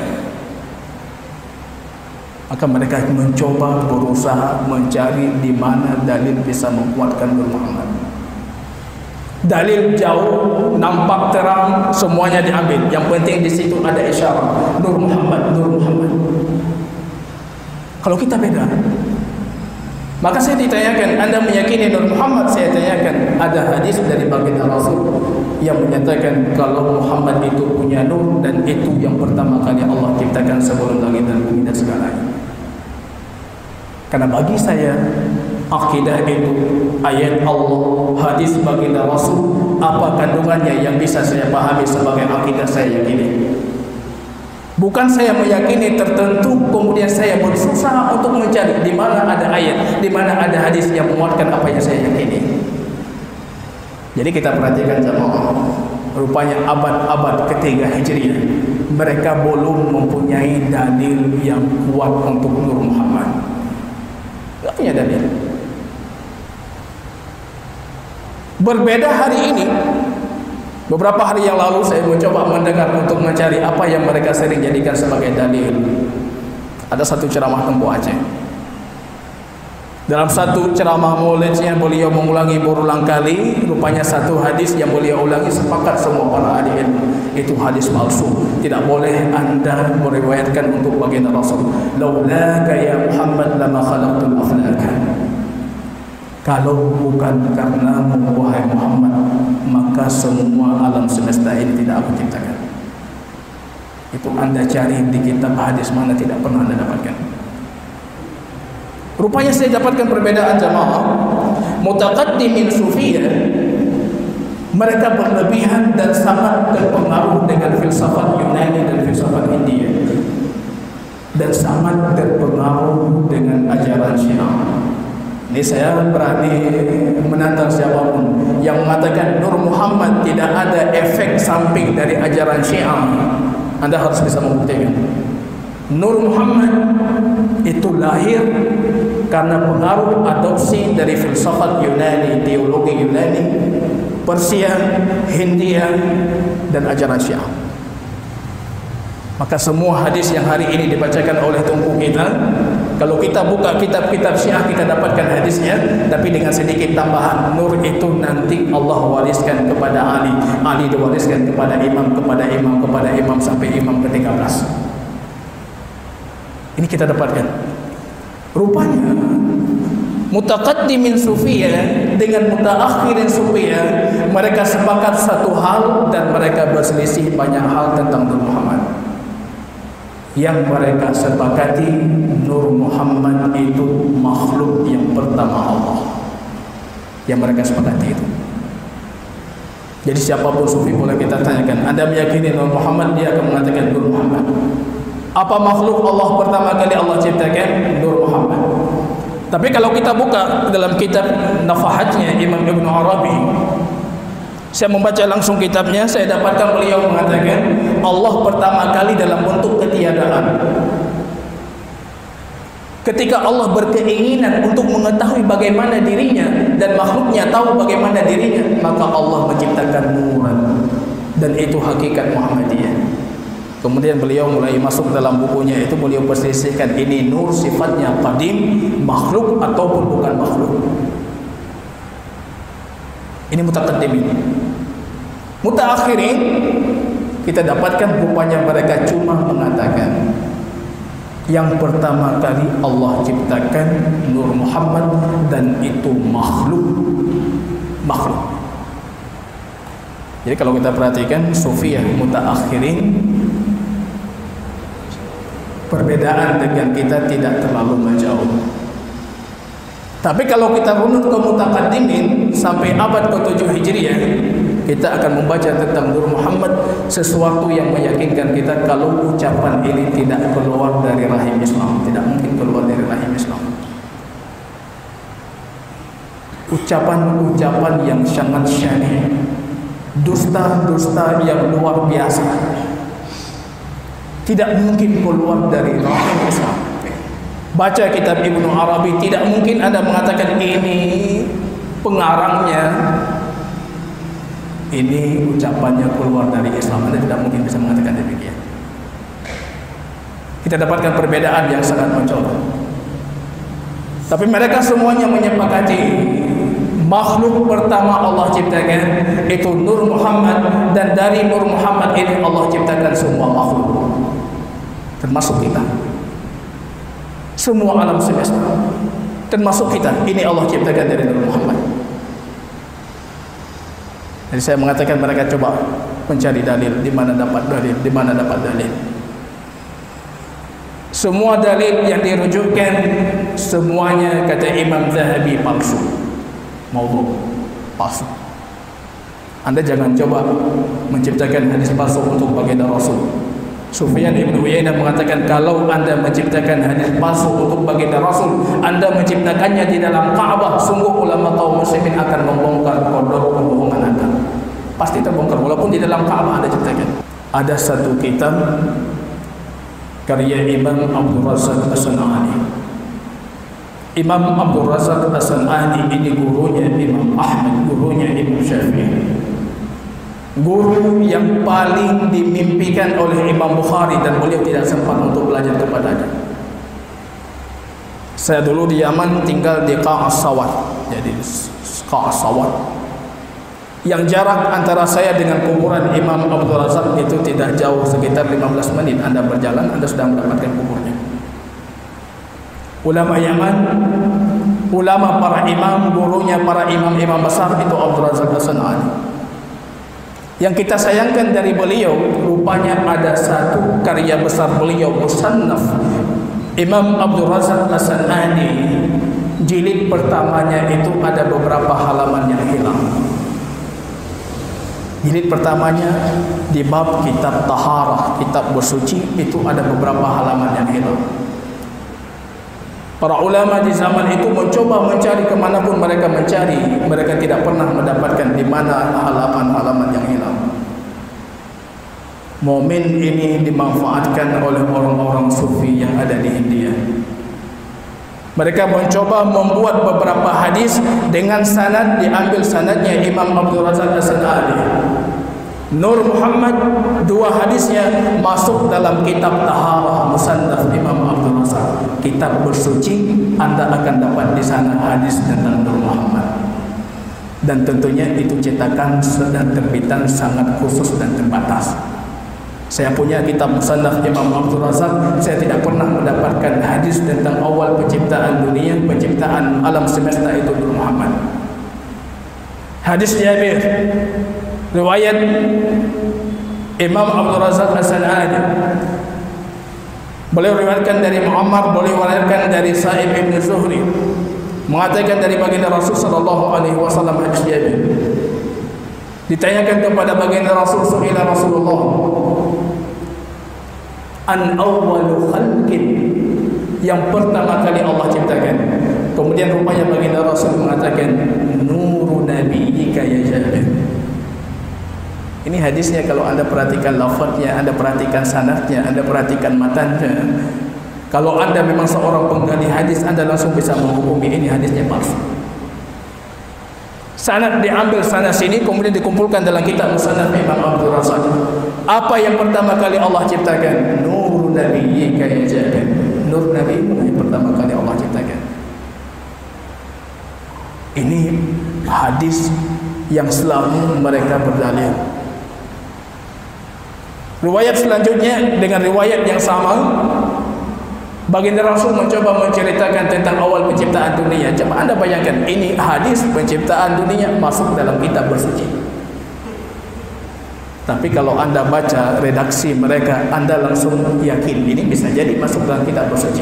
Maka mereka mencoba berusaha mencari di mana dalil bisa menguatkan Nur Muhammad. Dalil jauh, nampak terang, semuanya diambil. Yang penting di situ ada isyarat Nur Muhammad, Nur Muhammad. Kalau kita beda. Maka saya ditanyakan, Anda meyakini Nur Muhammad? Saya tanyakan, ada hadis dari baginda Rasul yang menyatakan kalau Muhammad itu punya nur dan itu yang pertama kali Allah ciptakan sebelum langit dan bumi dan segalanya. Karena bagi saya akidah itu ayat Allah, hadis baginda Rasul, apa kandungannya yang bisa saya pahami sebagai akidah saya yakini. Bukan saya meyakini tertentu kemudian saya berusaha untuk mencari di mana ada ayat, di mana ada hadis yang menguatkan apa yang saya yakini. Jadi kita perhatikan jamaah, rupanya abad-abad ketiga Hijriah mereka belum mempunyai dalil yang kuat untuk Nur Muhammad. Tidak punya dalil. Berbeda hari ini. Beberapa hari yang lalu saya mencoba mendengar untuk mencari apa yang mereka sering jadikan sebagai dalil. Ada satu ceramah Tempo Aceh. Dalam satu ceramah maulidnya beliau mengulangi berulang kali, rupanya satu hadis yang beliau ulangi sepakat semua para ahli ilmu, itu hadis palsu. Tidak boleh Anda meriwayatkan untuk baginda Rasul. Laulaka ya Muhammad lama khalaqtul aflaka. Kalau bukan karenamu wahai Muhammad, maka semua alam semesta ini tidak aku ciptakan. Itu Anda cari di kitab hadis mana, tidak pernah Anda dapatkan. Rupanya saya dapatkan perbedaan jamaah. Mutaqaddimin sufiyah, mereka berlebihan dan sangat terpengaruh dengan filsafat Yunani dan filsafat India, dan sangat terpengaruh dengan ajaran Syiah. Ini saya berani menantang siapapun yang mengatakan Nur Muhammad tidak ada efek samping dari ajaran Syiah. Anda harus bisa membuktikan. Nur Muhammad itu lahir karena pengaruh adopsi dari filsafat Yunani, teologi Yunani, Persia, Hindia, dan ajaran Syiah. Maka semua hadis yang hari ini dibacakan oleh tungku kita, kalau kita buka kitab-kitab Syiah, kita dapatkan hadisnya, tapi dengan sedikit tambahan, nur itu nanti Allah wariskan kepada Ali, Ali diwariskan kepada imam, kepada imam, kepada imam, sampai imam ke-13. Ini kita dapatkan. Rupanya mutaqaddimin sufiyah dengan mutaakhirin sufiyah, mereka sepakat satu hal dan mereka berselisih banyak hal tentang Nur Muhammad. Yang mereka sepakati, Nur Muhammad itu makhluk yang pertama Allah. Yang mereka sepakati itu. Jadi siapapun sufi boleh kita tanyakan, Anda meyakini Nur Muhammad? Dia akan mengatakan Nur Muhammad. Apa makhluk Allah pertama kali Allah ciptakan? Nur Muhammad. Tapi kalau kita buka dalam kitab Nafahatnya Imam Ibn Arabi, saya membaca langsung kitabnya, saya dapatkan beliau mengatakan Allah pertama kali dalam bentuk ketiadaan. Ketika Allah berkeinginan untuk mengetahui bagaimana dirinya dan makhluknya tahu bagaimana dirinya, maka Allah menciptakan nuran, dan itu hakikat Muhammadiyah. Kemudian beliau mulai masuk dalam bukunya itu, beliau perselisihkan ini nur sifatnya qadim, makhluk ataupun bukan makhluk. Ini mutaqaddimin. Mutaakhirin kita dapatkan rupanya mereka cuma mengatakan yang pertama kali Allah ciptakan Nur Muhammad dan itu makhluk. Jadi kalau kita perhatikan sufiyah mutaakhirin, perbedaan dengan kita tidak terlalu menjauh. Tapi kalau kita runut ke mutaqaddimin sampai abad ke-7 Hijriah, kita akan membaca tentang Nur Muhammad, sesuatu yang meyakinkan kita kalau ucapan ini tidak keluar dari rahim Islam, tidak mungkin keluar dari rahim Islam. Ucapan-ucapan yang sangat syarih, dusta-dusta yang luar biasa, tidak mungkin keluar dari rahim Islam. Baca kitab Ibnu Arabi, tidak mungkin Anda mengatakan ini pengarangnya, ini ucapannya keluar dari Islam. Anda tidak mungkin bisa mengatakan demikian. Kita dapatkan perbedaan yang sangat mencolok. Tapi mereka semuanya menyepakati makhluk pertama Allah ciptakan itu Nur Muhammad, dan dari Nur Muhammad ini Allah ciptakan semua makhluk, termasuk kita. Semua alam semesta termasuk kita, ini Allah ciptakan dari Nur Muhammad. Jadi saya mengatakan mereka coba mencari dalil, di mana dapat dalil, di mana dapat dalil. Semua dalil yang dirujukkan semuanya kata Imam Zahabi palsu, maudhu, palsu. Anda jangan coba menciptakan hadis palsu untuk baginda Rasul. Sufyan Ibn Uyainah mengatakan kalau Anda menciptakan hadis palsu untuk baginda Rasul, Anda menciptakannya di dalam Ka'bah, sungguh ulama kaum muslimin akan membongkar kodok kebohongan Anda. Pasti terbongkar walaupun di dalam Ka'bah Anda ciptakan. Ada satu kitab karya Imam Abdul Razak As-San'ani. Imam Abdul Razak As-San'ani ini gurunya Imam Ahmad, gurunya Imam Syafi'i, guru yang paling dimimpikan oleh Imam Bukhari, dan beliau tidak sempat untuk belajar kepadanya. Saya dulu di Yaman tinggal di Qa'as-Sawat, jadi Qa'as-Sawat, yang jarak antara saya dengan kuburan Imam Abdul Razak itu tidak jauh, sekitar 15 menit Anda berjalan, Anda sudah mendapatkan kuburnya. Ulama Yaman, ulama para imam, gurunya para imam-imam besar itu Abdul Razak As-San'ani. Yang kita sayangkan dari beliau, rupanya ada satu karya besar beliau, Musannaf Imam Abdul Razak As-San'ani, jilid pertamanya itu ada beberapa halaman yang hilang. Jilid pertamanya di bab kitab taharah, kitab bersuci, itu ada beberapa halaman yang hilang. Para ulama di zaman itu mencoba mencari kemanapun mereka mencari, mereka tidak pernah mendapatkan di mana halaman-halaman yang hilang. Momen ini dimanfaatkan oleh orang-orang sufi yang ada di India. Mereka mencoba membuat beberapa hadis dengan sanad, diambil sanadnya Imam Abdul Razak As-San'ani. Nur Muhammad, dua hadisnya masuk dalam kitab Taharah Musannaf Imam Abdul Razak. Kitab bersuci, Anda akan dapat di sana hadis tentang Nur Muhammad. Dan tentunya itu cetakan dan terbitan sangat khusus dan terbatas. Saya punya kitab Musannaf Imam Abdul Razak, saya tidak pernah mendapatkan hadis tentang awal penciptaan dunia, penciptaan alam semesta itu Nur Muhammad. Hadis Jabir, riwayat Imam Abdul Razak As-San'ani. Beliau riwayatkan dari Muammar, beliau riwayatkan dari Sa'ib bin Zuhri, mengatakan dari baginda Rasul sallallahu alaihi wasallam hadis Jabir. Ditanyakan kepada baginda Rasul sallallahu Rasulullah, an awwalu khalqin, yang pertama kali Allah ciptakan. Kemudian rupanya baginda Rasul mengatakan, nuru nabiyyika ya Jabir. Ini hadisnya kalau Anda perhatikan lafaznya, Anda perhatikan sanadnya, Anda perhatikan matanya. Kalau Anda memang seorang penggali hadis, Anda langsung bisa menghukumi ini hadisnya palsu. Sanad diambil sana sini, kemudian dikumpulkan dalam kitab Musannaf Imam Abdul Razak. Apa yang pertama kali Allah ciptakan? Nur nabiyyika ya Jabir. Nur Nabi yang pertama kali Allah ciptakan. Ini hadis yang selalu mereka berdalil. Riwayat selanjutnya dengan riwayat yang sama, baginda Rasul mencoba menceritakan tentang awal penciptaan dunia. Coba Anda bayangkan, ini hadis penciptaan dunia masuk dalam kitab bersuci. Tapi kalau Anda baca redaksi mereka, Anda langsung yakin ini bisa jadi masuk dalam kitab bersuci.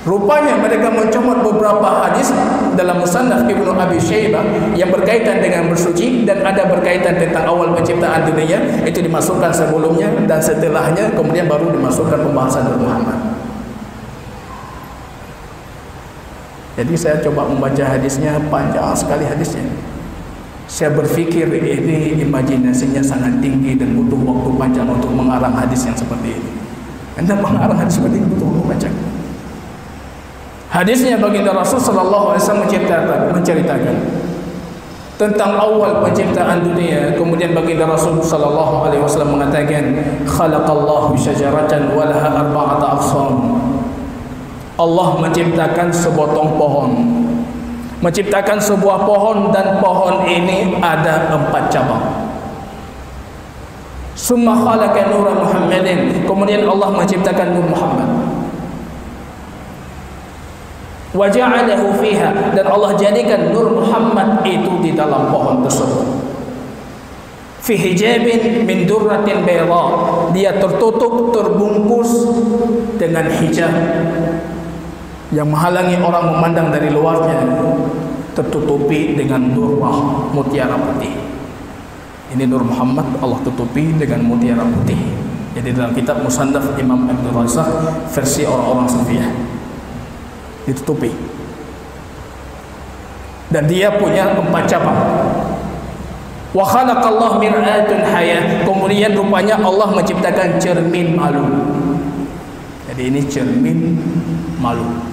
Rupanya mereka mencomot beberapa hadis dalam Musannaf Ibnu Abi Syaibah yang berkaitan dengan bersuci, dan ada berkaitan tentang awal penciptaan dunia, itu dimasukkan sebelumnya dan setelahnya, kemudian baru dimasukkan pembahasan Nur Muhammad. Jadi saya coba membaca hadisnya, panjang sekali hadisnya. Saya berpikir ini imajinasinya sangat tinggi dan butuh waktu panjang untuk mengarang hadis yang seperti ini. Anda mengarang hadis seperti ini butuh waktu panjang. Hadisnya baginda Rasul sallallahu alaihi wasallam menceritakan tentang awal penciptaan dunia. Kemudian baginda Rasul sallallahu alaihi wasallam mengatakan, khalaqallahu syajaratan wa laha arba'ata aqsam. Allah menciptakan sebotong pohon, menciptakan sebuah pohon, dan pohon ini ada 4 cabang. Summa khalaqa nur Muhammadin, kemudian Allah menciptakan Nur Muhammad. Wa ja'alahu fiha, dan Allah jadikan Nur Muhammad itu di dalam pohon tersebut. Fi hijabin min durratin bayda, dia tertutup, terbungkus dengan hijab yang menghalangi orang memandang dari luarnya, tertutupi dengan durrah, mutiara putih. Ini Nur Muhammad Allah tutupi dengan mutiara putih. Jadi dalam kitab Musannaf Imam Abdul Razak versi orang-orang Sufiyah ditutupi. Dan dia punya 4 cabang. Wa khalaqallahu mir'atun hayah, kemudian rupanya Allah menciptakan cermin malu. Jadi ini cermin malu.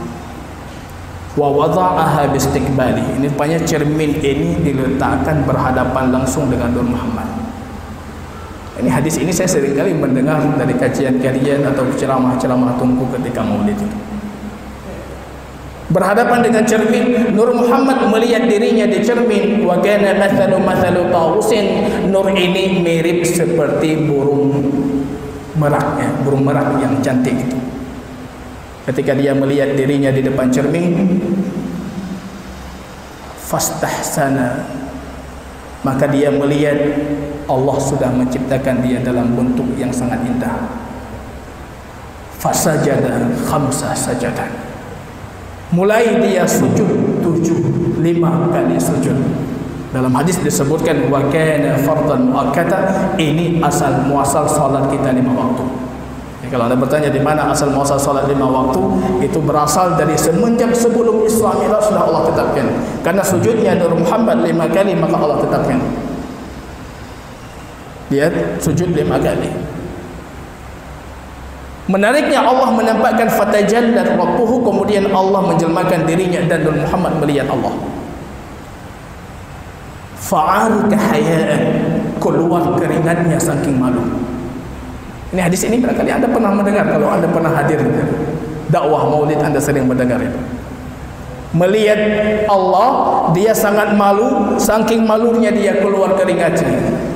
Wa wada'aha bistiqbali, ini rupanya cermin ini diletakkan berhadapan langsung dengan Nur Muhammad. Ini hadis ini saya seringkali mendengar dari kajian-kajian atau ceramah-ceramah Tunku ketika Maulid itu. Berhadapan dengan cermin, Nur Muhammad melihat dirinya di cermin. Wa kana mathalu tawusin, Nur ini mirip seperti burung merak, burung merak yang cantik itu. Ketika dia melihat dirinya di depan cermin, fastahsana, maka dia melihat Allah sudah menciptakan dia dalam bentuk yang sangat indah. Fasajada khamsa sajadan, mulai dia sujud 5 kali sujud. Dalam hadis disebutkan wa kana fardhan muakkata, ini asal muasal salat kita 5 waktu. Kalau Anda bertanya di mana asal muasal salat 5 waktu, itu berasal dari semenjak sebelum Islam itu sudah Allah tetapkan. Karena sujudnya Nur Muhammad 5 kali, maka Allah tetapkan dia sujud 5 kali. Menariknya Allah menampakkan fatajallat rabbuhu, kemudian Allah menjelmakan dirinya dan Nur Muhammad melihat Allah. Fa'al kahayaan, keluar keringatnya saking malu. Ini hadis ini barangkali Anda pernah mendengar, kalau Anda pernah hadir dakwah maulid Anda sering mendengar itu. Melihat Allah, dia sangat malu, saking malunya dia keluar keringatnya.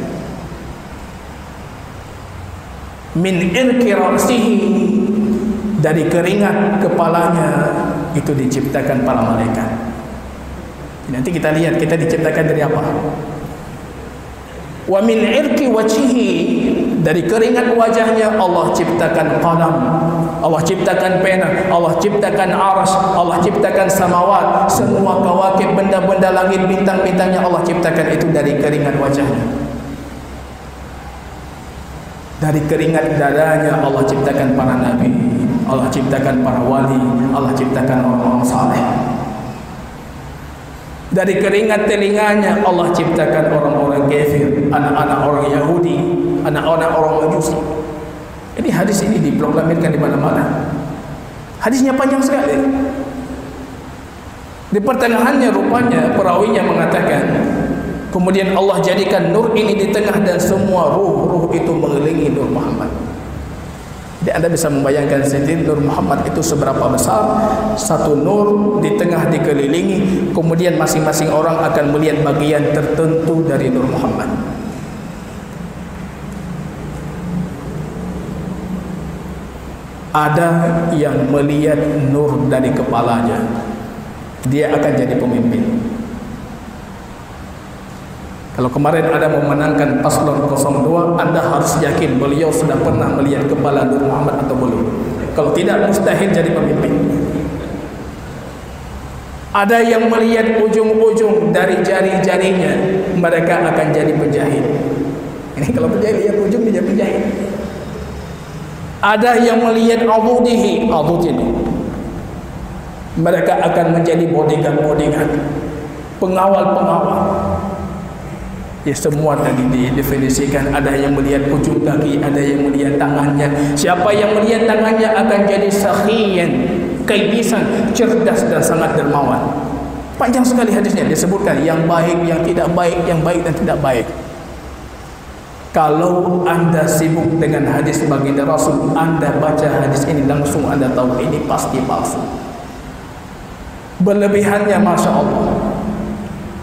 Min irki ra'sihi, dari keringat kepalanya itu diciptakan para malaikat. Nanti kita lihat kita diciptakan dari apa. Wa min irki wajhihi, dari keringat wajahnya Allah ciptakan qalam, Allah ciptakan pena, Allah ciptakan arsy, Allah ciptakan samawat, semua kawakib, benda-benda langit, bintang-bintangnya Allah ciptakan itu dari keringat wajahnya. Dari keringat dadanya Allah ciptakan para nabi, Allah ciptakan para wali, Allah ciptakan orang-orang saleh. Dari keringat telinganya Allah ciptakan orang-orang kafir, anak-anak orang Yahudi, anak-anak orang Majusi. Ini hadis ini diproklamirkan di mana-mana. Hadisnya panjang sekali. Di pertengahannya rupanya perawinya mengatakan, kemudian Allah jadikan nur ini di tengah dan semua ruh-ruh itu mengelilingi Nur Muhammad. Jadi Anda bisa membayangkan sendiri Nur Muhammad itu seberapa besar. Satu nur di tengah dikelilingi, kemudian masing-masing orang akan melihat bagian tertentu dari Nur Muhammad. Ada yang melihat nur dari kepalanya, dia akan jadi pemimpin. Kalau kemarin Anda memenangkan paslon 02, Anda harus yakin beliau sudah pernah melihat kepala Nur Muhammad atau belum. Kalau tidak, mustahil jadi pemimpin. Ada yang melihat ujung-ujung dari jari-jarinya, mereka akan jadi penjahit. Ini kalau penjahit lihat ujung dia jadi penjahit. Ada yang melihat adudihi, adud ini, mereka akan menjadi bodyguard, pengawal-pengawal. Ya, semua tadi didefinisikan. Ada yang melihat ujung kaki, ada yang melihat tangannya. Siapa yang melihat tangannya akan jadi sakhiyan, kaibisan, cerdas dan sangat dermawan. Panjang sekali hadisnya, disebutkan yang baik, yang tidak baik, yang baik dan tidak baik. Kalau Anda sibuk dengan hadis baginda Rasul, Anda baca hadis ini langsung Anda tahu ini pasti palsu. Berlebihannya Masya Allah.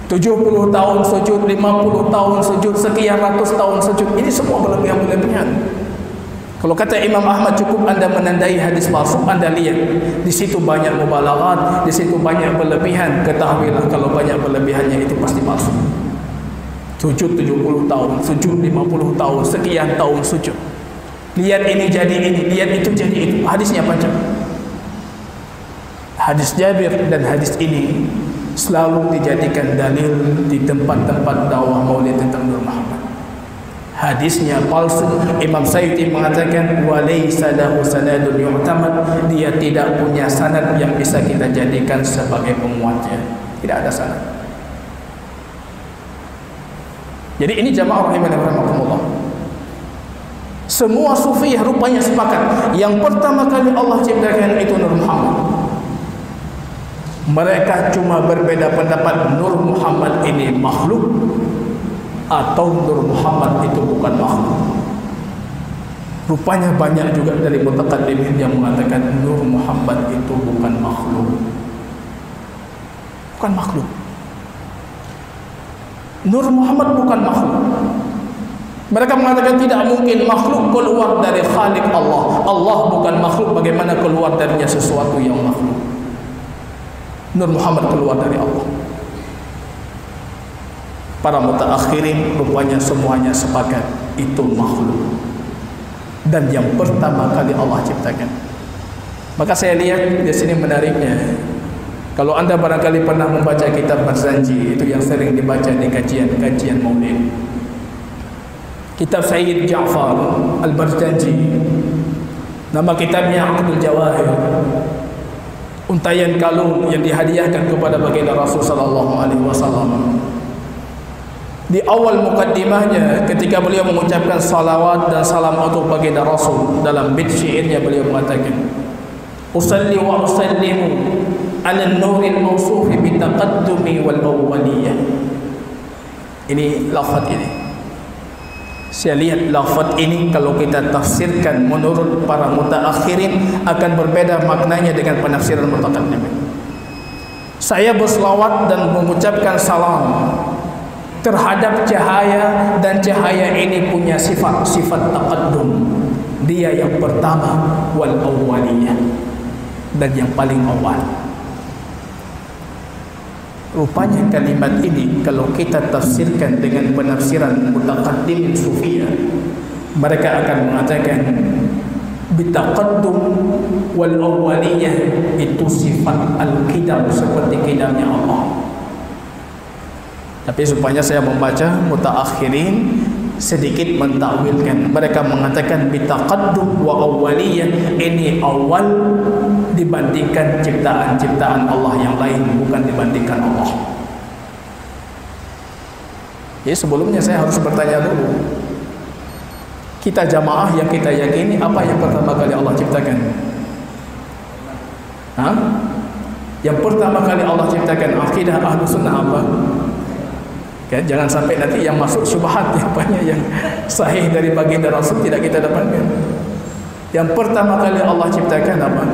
70 tahun sujud, 50 tahun sujud, sekian ratus tahun sujud, ini semua berlebihan-berlebihan. Kalau kata Imam Ahmad, cukup Anda menandai hadis palsu, Anda lihat di situ banyak mubalaghat, di situ banyak berlebihan. Ketahuilah kalau banyak berlebihannya itu pasti palsu. Sujud 70 tahun, sujud 50 tahun, sekian tahun sujud. Lihat ini jadi ini, lihat itu jadi itu. Hadisnya panjang. Hadis Jabir dan hadis ini selalu dijadikan dalil di tempat-tempat dakwah maulid tentang Nur Muhammad. Hadisnya palsu. Imam Sayyidi mengatakan walaysa lahu sanadun yu'tamad, dia tidak punya sanad yang bisa kita jadikan sebagai penguatnya. Tidak ada sanad. Jadi ini jamaah rahimanillah. Semua sufiyah rupanya sepakat yang pertama kali Allah ciptakan itu Nur Muhammad. Mereka cuma berbeda pendapat, Nur Muhammad ini makhluk atau Nur Muhammad itu bukan makhluk. Rupanya banyak juga dari mutaqaddimin yang mengatakan Nur Muhammad itu bukan makhluk. Bukan makhluk. Nur Muhammad bukan makhluk. Mereka mengatakan tidak mungkin makhluk keluar dari Khaliq Allah. Allah bukan makhluk, bagaimana keluar darinya sesuatu yang makhluk? Nur Muhammad keluar dari Allah. Para mutaakhirin rupanya semuanya sepakat itu makhluk dan yang pertama kali Allah ciptakan. Maka saya lihat di sini menariknya, kalau Anda barangkali pernah membaca kitab Barzanji, itu yang sering dibaca di kajian maulid, kitab Sayyid Ja'far Al-Barzanji, nama kitabnya Aqdul Jawahir, untayan kalung yang dihadiahkan kepada baginda Rasul sallallahu alaihi wasallam. Di awal mukaddimahnya ketika beliau mengucapkan salawat dan salam untuk baginda Rasul, dalam bait syairnya beliau mengatakan, usalli wa usallimu ala an-nuril mawsufi bi taqaddumi wal awwaliyah. Ini lafaz ini. Saya lihat lafaz ini kalau kita tafsirkan menurut para mutaakhirin akan berbeda maknanya dengan penafsiran mutaqaddimin. Saya berselawat dan mengucapkan salam terhadap cahaya, dan cahaya ini punya sifat taqaddum. Dia yang pertama, wal awwaliyah, dan yang paling awal. Rupanya kalimat ini kalau kita tafsirkan dengan penafsiran mutaqaddim sufiyah, mereka akan mengatakan bitaqaddum wal awwaliyah itu sifat al-qidam, seperti qidamnya Allah. Tapi supaya saya membaca mutaakhirin sedikit mentakwilkan, mereka mengatakan bitaqaddum wa awwaliyah, ini awal dibandingkan ciptaan-ciptaan Allah yang lain, bukan dibandingkan Allah. Jadi sebelumnya saya harus bertanya dulu, kita jamaah yang kita yakini apa yang pertama kali Allah ciptakan? Yang pertama kali Allah ciptakan akidah Ahlus Sunnah apa? Okay, jangan sampai nanti yang masuk syubhat yang sahih dari baginda Rasul tidak kita dapatkan. Yang pertama kali Allah ciptakan apa?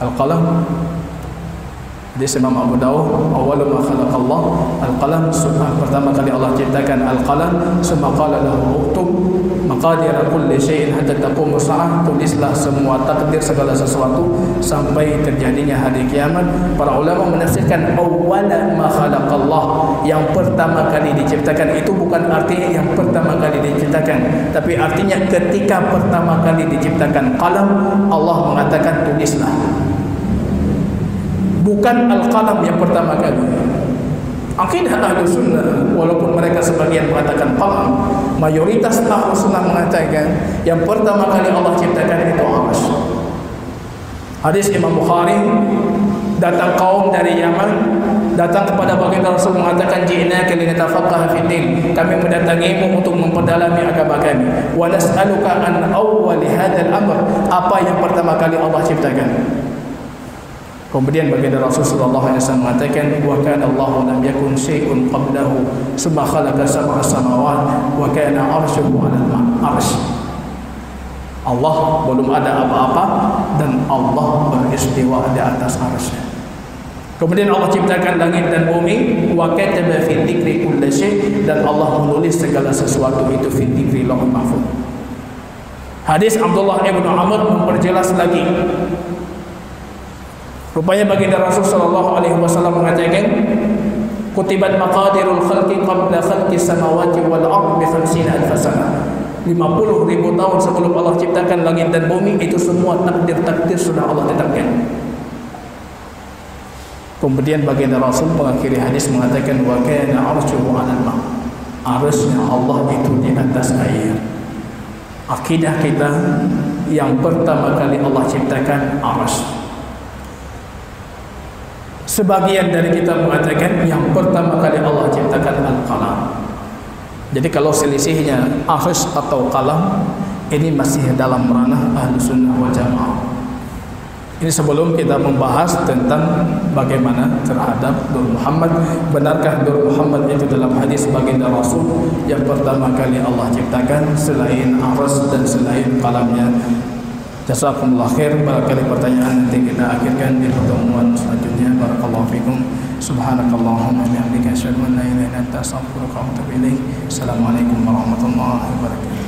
Al-qalam. Hadis Imam Abu Dawud, awal ma khalaqallah al-qalam, pertama kali Allah ciptakan al-qalam, summa qala lahu uktub maqadir kulli syai'in hatta taqum as-saah, tulislah semua takdir segala sesuatu sampai terjadinya hari kiamat. Para ulama menafsirkan awal ma khalaqallah, yang pertama kali diciptakan, itu bukan artinya yang pertama kali diciptakan, tapi artinya ketika pertama kali diciptakan qalam, Allah mengatakan tulislah. Bukan al-qalam yang pertama kali. Akidah Ahlus Sunnah, walaupun mereka sebagian mengatakan qalam, mayoritas Ahlus Sunnah mengatakan yang pertama kali Allah ciptakan itu arsy. Hadis Imam Bukhari, datang kaum dari Yaman, datang kepada baginda Rasul mengatakan, ji'naka linatafaqaha fid din, kami mendatangimu untuk memperdalami agama kami. Wa nas'aluka an awwal hadzal amr, apa yang pertama kali Allah ciptakan? Kemudian baginda Rasul sallallahu alaihi wasallam mengatakan, wa kana Allahu lam yakun syai'un qablahu summa khalaqa sab'a samawat wa kana 'arshuhu 'alal ma'. Arsy, Allah belum ada apa-apa dan Allah beristiwa di atas arsy. Kemudian Allah ciptakan langit dan bumi, wa kataba fi dzikri kulli syai', dan Allah menulis segala sesuatu itu fi dzikri lauhul mahfuz. Hadis Abdullah ibn Amr memperjelas lagi. Rupanya baginda Rasul sallallahu alaihi wasallam mengatakan, kutibat maqadirul khalqi qabla khalqis samawati wal ardi bi 50,000 sana. 50,000 tahun sebelum Allah ciptakan langit dan bumi, itu semua takdir-takdir sudah Allah tetapkan. Kemudian baginda Rasul mengakhiri hadis mengatakan, wa kana 'arshuhu 'alal ma'. Arsy-nya Allah itu di atas air. Akidah kita yang pertama kali Allah ciptakan arsy. Sebagian dari kita mengatakan yang pertama kali Allah ciptakan al-qalam. Jadi kalau selisihnya arsy atau qalam, ini masih dalam ranah Ahlus Sunnah wal Jamaah. Ini sebelum kita membahas tentang bagaimana terhadap Nur Muhammad, benarkah Nur Muhammad itu dalam hadis baginda Rasul yang pertama kali Allah ciptakan selain arsy dan selain qalamnya. Jazakumullah khair. Barangkali pertanyaan nanti kita akhirkan di pertemuan selanjutnya. Barakallahu fikum. Subhanakallahumma wa bihamdika asyhadu an la ilaha illa anta astaghfiruka wa atubu ilaik. Assalamualaikum warahmatullahi wabarakatuh.